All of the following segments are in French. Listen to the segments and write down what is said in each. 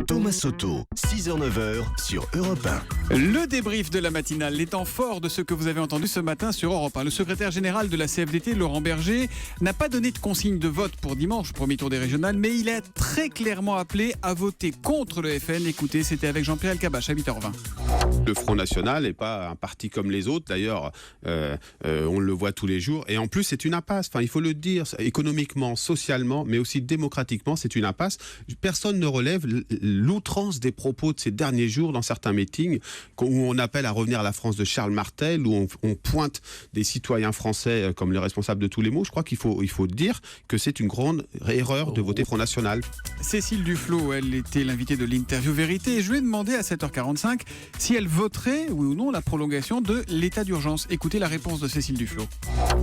Thomas Soto, 6h-9h sur Europe 1. Le débrief de la matinale, les temps forts de ce que vous avez entendu ce matin sur Europe 1. Le secrétaire général de la CFDT, Laurent Berger, n'a pas donné de consigne de vote pour dimanche, premier tour des régionales, mais il a très clairement appelé à voter contre le FN. Écoutez, c'était avec Jean-Pierre Elkabbach à 8h20. Le Front National n'est pas un parti comme les autres, d'ailleurs, on le voit tous les jours. Et en plus, c'est une impasse. Enfin, il faut le dire, économiquement, socialement, mais aussi démocratiquement, c'est une impasse. Personne ne relève l'outrance des propos de ces derniers jours dans certains meetings où on appelle à revenir à la France de Charles Martel, où on pointe des citoyens français comme les responsables de tous les maux. Je crois qu'il faut dire que c'est une grande erreur de voter Front National. Cécile Duflot, elle était l'invitée de l'interview Vérité et je lui ai demandé à 7h45 si elle voterait, oui ou non, la prolongation de l'état d'urgence. Écoutez la réponse de Cécile Duflot.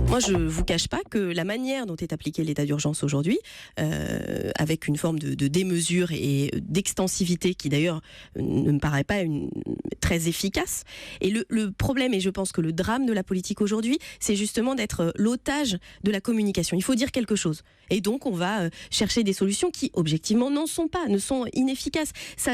Moi, je ne vous cache pas que la manière dont est appliqué l'état d'urgence aujourd'hui, avec une forme de démesure et d'extensivité qui d'ailleurs ne me paraît pas très efficace. Et le problème, et je pense que le drame de la politique aujourd'hui, c'est justement d'être l'otage de la communication. Il faut dire quelque chose. Et donc, on va chercher des solutions qui, objectivement, ne sont inefficaces.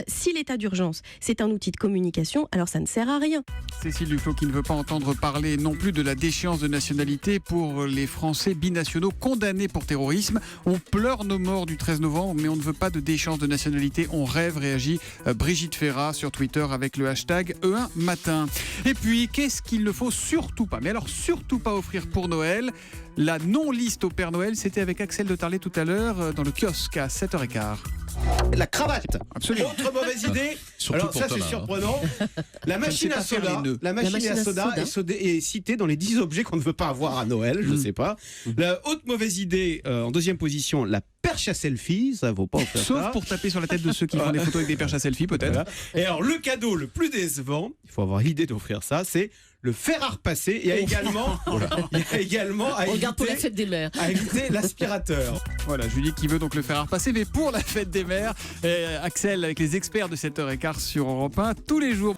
Si l'état d'urgence, c'est un outil de communication, alors ça ne sert à rien. Cécile Duflot qui ne veut pas entendre parler non plus de la déchéance de nationalité pour les Français binationaux condamnés pour terrorisme. On pleure nos morts du 13 novembre, mais on ne veut pas de déchéance de nationalité. On rêve, réagit Brigitte Ferrat sur Twitter avec le hashtag E1matin. Et puis, qu'est-ce qu'il ne faut surtout pas, mais alors surtout pas offrir pour Noël? La non-liste au Père Noël, c'était avec Axel de Tarlet tout à l'heure dans le kiosque à 7h15. La cravate. Absolument. Autre mauvaise idée. Alors ça c'est surprenant. La machine à soda. La machine à soda est citée dans les 10 objets qu'on ne veut pas avoir à Noël. Je ne sais pas. La haute mauvaise idée en deuxième position, la perche à selfie. Ça vaut pas offrir ça. Sauf pour taper sur la tête de ceux qui font des photos avec des perches à selfie peut-être. Voilà. Et alors le cadeau le plus décevant, il faut avoir l'idée d'offrir ça, c'est le fer à repasser. Il y a également à regarde pour la fête des mères. À éviter l'aspirateur. Voilà, Julie qui veut donc le fer à repasser, mais pour la fête des mères. Axel avec les experts de 7h15 sur Europe 1 tous les jours.